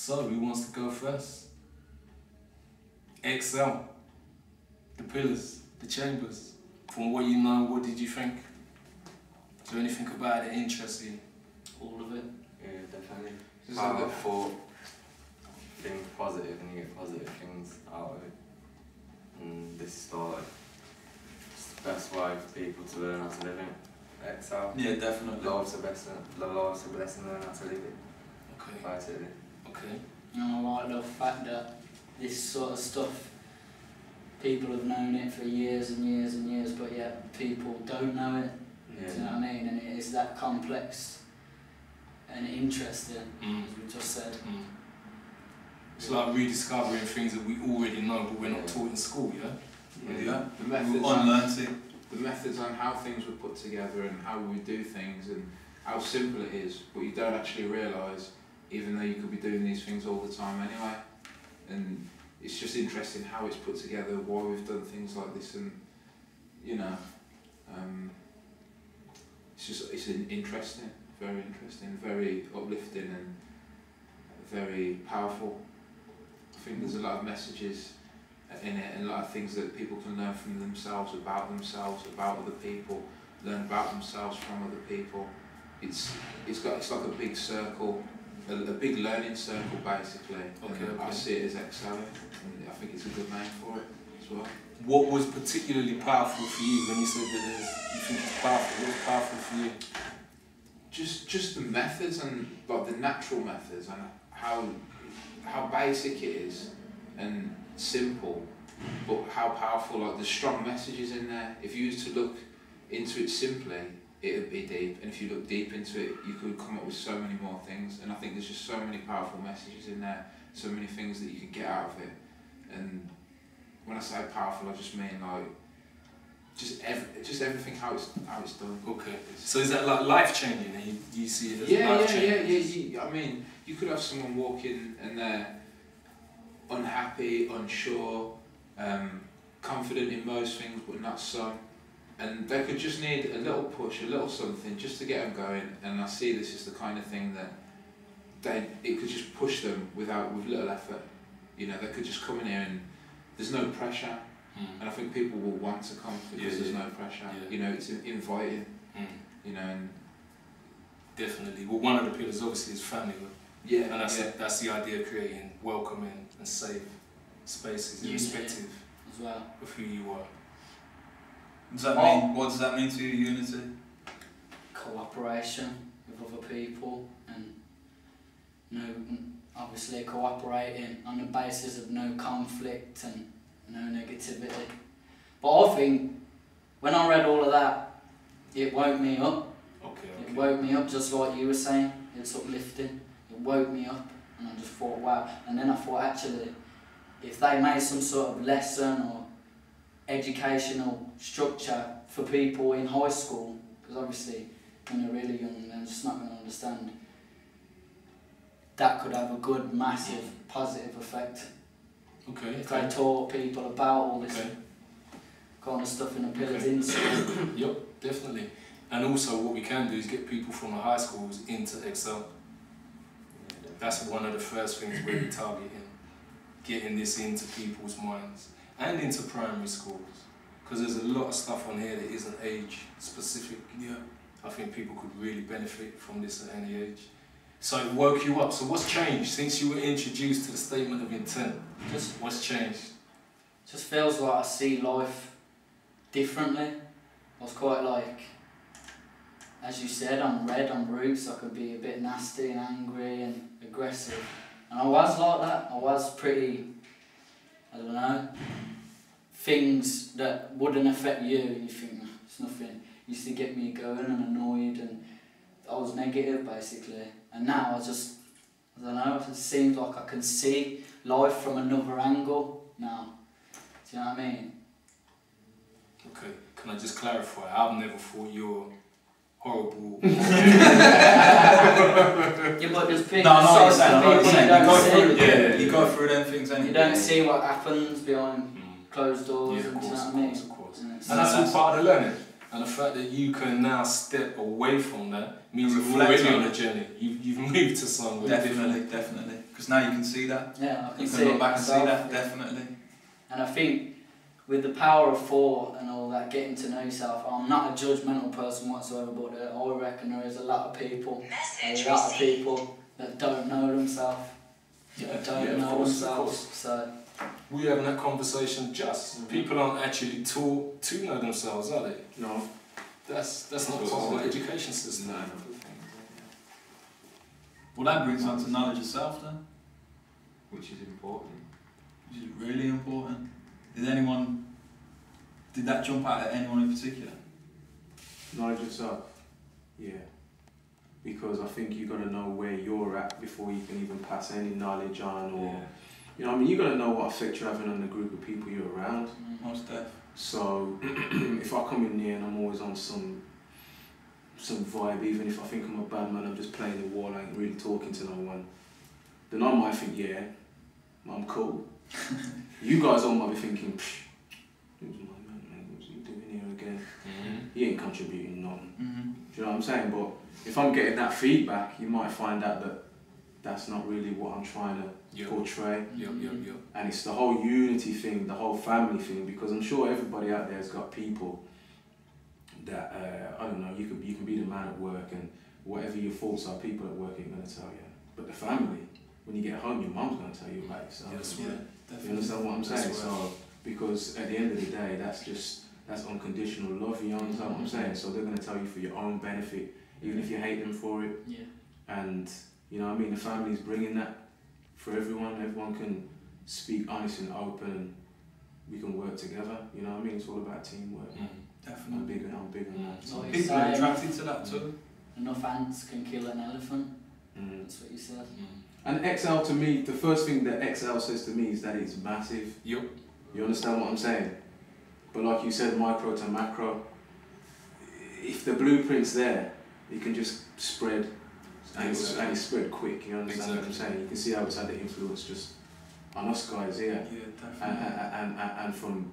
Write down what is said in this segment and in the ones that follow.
So, who wants to go first? Excel, the pillars, the chambers. From what you know, what did you think? Is there anything about it that interests you? All of it? Yeah, definitely. Power of thought, think positive and you get positive things out of it. And this started. It's the best way for people to learn how to live in. Excel. Yeah, definitely. Life's a blessing, learn how to live it. Okay. Basically. Okay. And I like the fact that this sort of stuff, people have known it for years and years and years, but yet people don't know it. Yeah. Do you know what I mean? And it is that complex and interesting, Mm. as we just said. Mm. It's like rediscovering things that we already know, but we're not taught in school, yeah? Yeah. The methods Unlearned it. the methods on how things were put together and how we do things and how simple it is, but you don't actually realise, even though you could be doing these things all the time anyway. And it's just interesting how it's put together, why we've done things like this, and you know, it's interesting, very uplifting and very powerful. I think there's a lot of messages in it and a lot of things that people can learn from themselves, about other people, learn about themselves from other people. It's like a big circle, a big learning circle basically. Okay, And okay. I see it as excelling, and I think it's a good name for it as well. What was particularly powerful for you when you said that you think it's powerful? What was powerful for you? Just the methods and like the natural methods and how basic it is and simple, but how powerful, like the strong messages in there. If you used to look into it simply, it would be deep, and if you look deep into it, you could come up with so many more things. And I think there's just so many powerful messages in there, so many things that you can get out of it. And when I say powerful, I just mean like just everything how it's done. Okay. So is that like life changing? Do you see it as life changing? Yeah. I mean, you could have someone walking and they're unhappy, unsure, confident in most things but not some, and they could just need a little push, a little something just to get them going. And I see this as the kind of thing that it could just push them with little effort. You know, they could just come in here and there's no pressure. And I think people will want to come because there's no pressure. Yeah. You know, it's inviting. You know, and definitely. Well, one of the pillars obviously is family. yeah, And that's the idea of creating welcoming and safe spaces, irrespective As well. of who you are. Does that mean, what does that mean to you, Unity? Cooperation with other people, and obviously cooperating on the basis of no conflict and no negativity. But I think when I read all of that, it woke me up. Okay. It woke me up, just like you were saying. It's uplifting. It woke me up, and I just thought, wow. And then I thought, actually, if they made some sort of lesson or educational structure for people in high school, because obviously when they're really young, they're just not going to understand, that could have a good, massive, positive effect. Okay. If they taught people about all this kind of stuff in the pillars in school. Yep, definitely. And also what we can do is get people from the high schools into Excel. That's one of the first things we're targeting. Getting this into people's minds and into primary schools. Because there's a lot of stuff on here that isn't age specific. Yeah. I think people could really benefit from this at any age. So it woke you up. So what's changed since you were introduced to the statement of intent? What's changed? Just feels like I see life differently. I was quite like, as you said, I'm red, I'm rude, so I could be a bit nasty and angry and aggressive. And I was like that. I was pretty, I don't know, things that wouldn't affect you, and you think, it's nothing. Used to get me going and annoyed, and I was negative basically. And now I don't know, it seems like I can see life from another angle now. Do you know what I mean? Okay, can I just clarify? I've never thought you're horrible. Yeah, but there's big No, I know what you're sides saying, I know what to you're people saying. You go through them things anyway. You don't see what happens behind closed doors, Yeah, of and do you course, know of what I mean? course, of course. And And that's all part of the learning. And the fact that you can now step away from that means you're Reflect already on on a it. journey. You've moved to somewhere different. Definitely. Because Because now you can see that. Yeah, I can You see can it look back and see myself, that, yeah. definitely. And I think with the power of thought and all that, getting to know yourself, I'm not a judgmental person whatsoever, but I reckon there is a lot of people, that don't know themselves, that don't know themselves. So we're having that conversation just. People aren't actually taught to know themselves, are they? No. That's not part of the education system. No. Well, that brings on to knowledge of self then, Which is important. which is really important. Did that jump out at anyone in particular? Knowledge of self, yeah. Because I think you got to know where you're at before you can even pass any knowledge on, or you know, what I mean, you got to know what effect you're having on the group of people you're around. Most def. So if I come in there and I'm always on some vibe, even if I think I'm a bad man, I'm just playing the wall, I ain't really talking to no one, then I might think, yeah, I'm cool. You guys all might be thinking, psh, who's my man, what's he doing here again? He ain't contributing nothing. Do you know what I'm saying? But if I'm getting that feedback, you might find out that that's not really what I'm trying to portray. And it's the whole unity thing, the whole family thing, because I'm sure everybody out there has got people that, I don't know, you can be the man at work, and whatever your faults are, people at work ain't going to tell you. But the family, when you get home, your mum's going to tell you about yourself. Yes, You understand what I'm saying? So, because at the end of the day, that's unconditional love, you understand what I'm saying? So they're going to tell you for your own benefit, even if you hate them for it. yeah. And, you know what I mean, the family's bringing that for everyone. Everyone can speak honest and open, and we can work together. You know what I mean? It's all about teamwork. Definitely. I'm big on that. Like People are attracted to that too. Enough ants can kill an elephant. Mm. That's what you said. And XL, to me, the first thing that XL says to me is that it's massive. Yep. You understand what I'm saying? But like you said, micro to macro, if the blueprint's there, it can just spread, and it's spread quick. You understand what I'm saying? You can see how it's had the influence just on us guys here. Yeah, definitely. And from,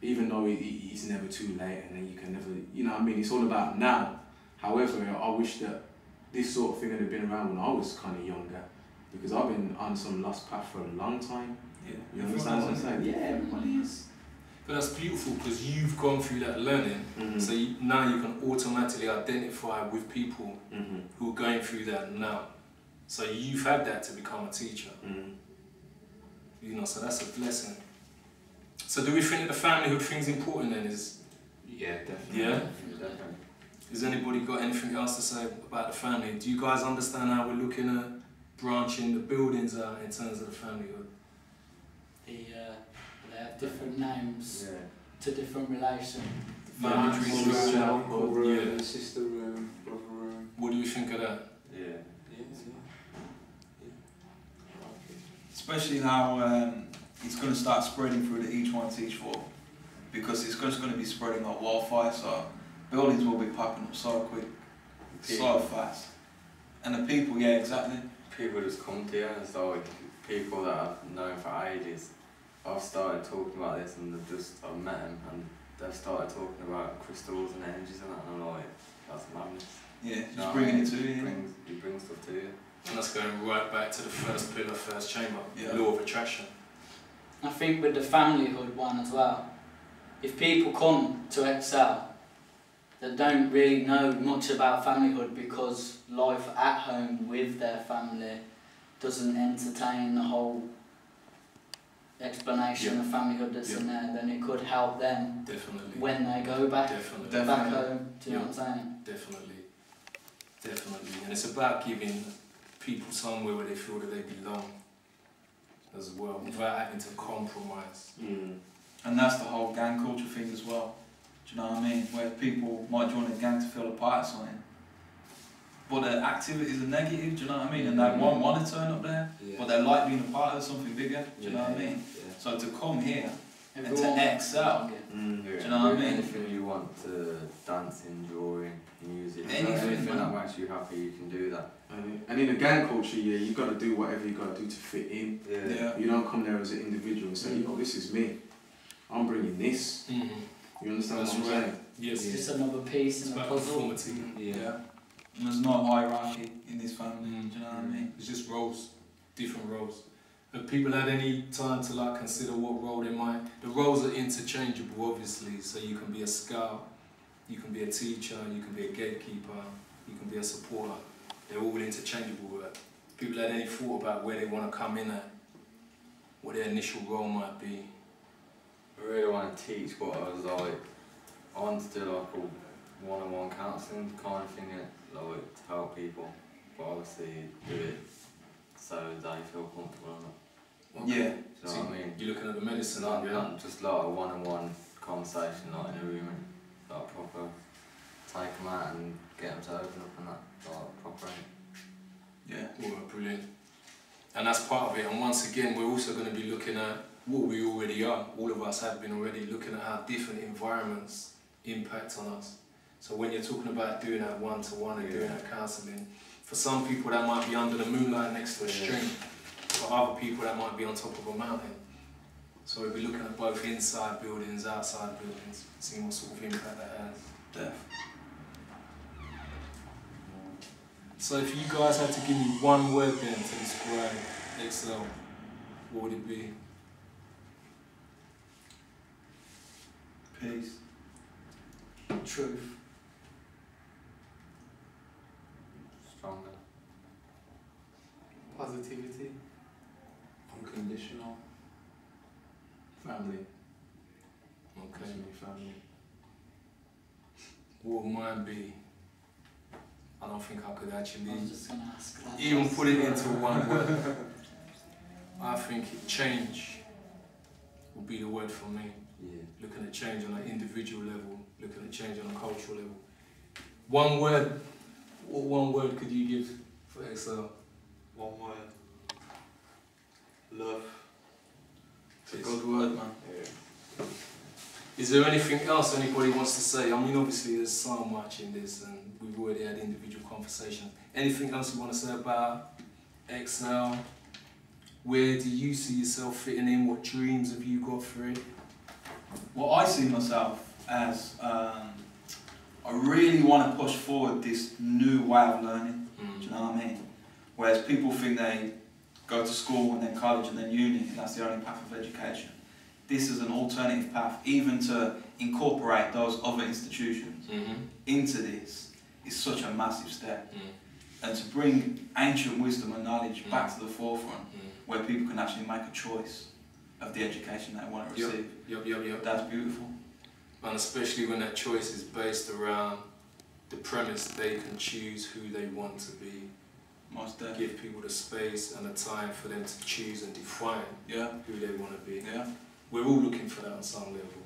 even though it's never too late, and then you can never, you know what I mean, it's all about now. However, I wish that this sort of thing had been around when I was kind of younger, because I've been on some lost path for a long time. Yeah. You understand what I'm saying? Yeah, everybody is. But that's beautiful because you've gone through that learning, so now you can automatically identify with people who are going through that now. So you've had that to become a teacher. You know, so that's a blessing. So do we think that the familyhood thing's important then? Yeah, definitely. Yeah? Definitely. Has anybody got anything else to say about the family? Do you guys understand how we're looking at branching the buildings out in terms of the familyhood? They have different names Yeah. to different relations. Family trees, Uncle room, yeah. sister room, brother room. What do you think of that? Yeah. Especially how it's going to start spreading through the each one teach for, because it's just going to be spreading like wildfire. So buildings will be popping up so quick, so fast, and the people, yeah, exactly. People just come to you, and so like, people that I've known for ages, I've started talking about this, and I've met them, and they've started talking about crystals and energies and that, and I'm like, that's madness. Yeah, just No, bringing it to you. You bring stuff to you. And that's going right back to the first pillar, first chamber, Yeah. law of attraction. I think with the familyhood one as well, if people come to Excel that don't really know much about familyhood because life at home with their family doesn't entertain the whole explanation of familyhood that's in there, then it could help them Definitely. when they go back Definitely. back home. Do you know what I'm saying? Definitely. Definitely. And it's about giving people somewhere where they feel that they belong as well, without having to compromise. And that's the whole gang culture thing as well. Do you know what I mean? Where people might join a gang to feel a part of something, but their activities are negative, do you know what I mean? And they won't want to turn up there, but they like being a part of something bigger, do you know what I mean? So to come here and to excel, Yeah. do you know what I mean? Anything you want to dancing, drawing, music, Anything, that makes you happy, you can do that. And in a gang culture, yeah, you got to do whatever you got to do to fit in. Yeah. You don't come there as an individual and say, oh, this is me. I'm bringing this. You understand That's what I'm right. saying? Yes. Just another piece It's in the about puzzle. conformity. Yeah. And there's no hierarchy in this family, do you know what I mean? It's just roles. different roles. Have people had any time to like consider what role they might? The roles are interchangeable, obviously. So you can be a scout, you can be a teacher, you can be a gatekeeper, you can be a supporter. They're all interchangeable. But people had any thought about where they want to come in at, what their initial role might be? I really want to teach, but I want to do like a one-on-one counselling kind of thing, like to help people, but obviously do it so they feel comfortable in it. Yeah. Do you know what I mean? You're looking at the medicine, Not, yeah? not just like a one-on-one conversation, like in a room, and like proper take them out and get them to open up and that, like proper. Yeah. Well, brilliant. And that's part of it. And once again, we're also going to be looking at what we already are. All of us have been already looking at how different environments impact on us. So when you're talking about doing that one-to-one and doing that counselling, for some people that might be under the moonlight next to a stream. For other people that might be on top of a mountain. So we'll be looking at both inside buildings, outside buildings, seeing what sort of impact that has. Def. So if you guys had to give me one word then to describe Excel, what would it be? Peace. Truth. Stronger. Positivity. Unconditional. Family. Okay. Family. What would mine be? I don't think I could actually I was just going to ask that. even put it into one word. I think change would be the word for me. Yeah. Looking at change on an individual level, looking at change on a cultural level. One word, what one word could you give for Excel? One word. Love. It's a good word, man. Yeah. Is there anything else anybody wants to say? I mean, obviously there's so much in this and we've already had individual conversations. Anything else you want to say about Excel? Where do you see yourself fitting in? What dreams have you got for it? What I see myself as, I really want to push forward this new way of learning. Do you know what I mean? Whereas people think they go to school and then college and then uni and that's the only path of education. This is an alternative path, even to incorporate those other institutions into this is such a massive step. And to bring ancient wisdom and knowledge back to the forefront, where people can actually make a choice of the education they want to receive. Yep. That's beautiful. And especially when that choice is based around the premise they can choose who they want to be. Most definitely. Give people the space and the time for them to choose and define Yeah. who they want to be. Yeah. We're all looking for that on some level.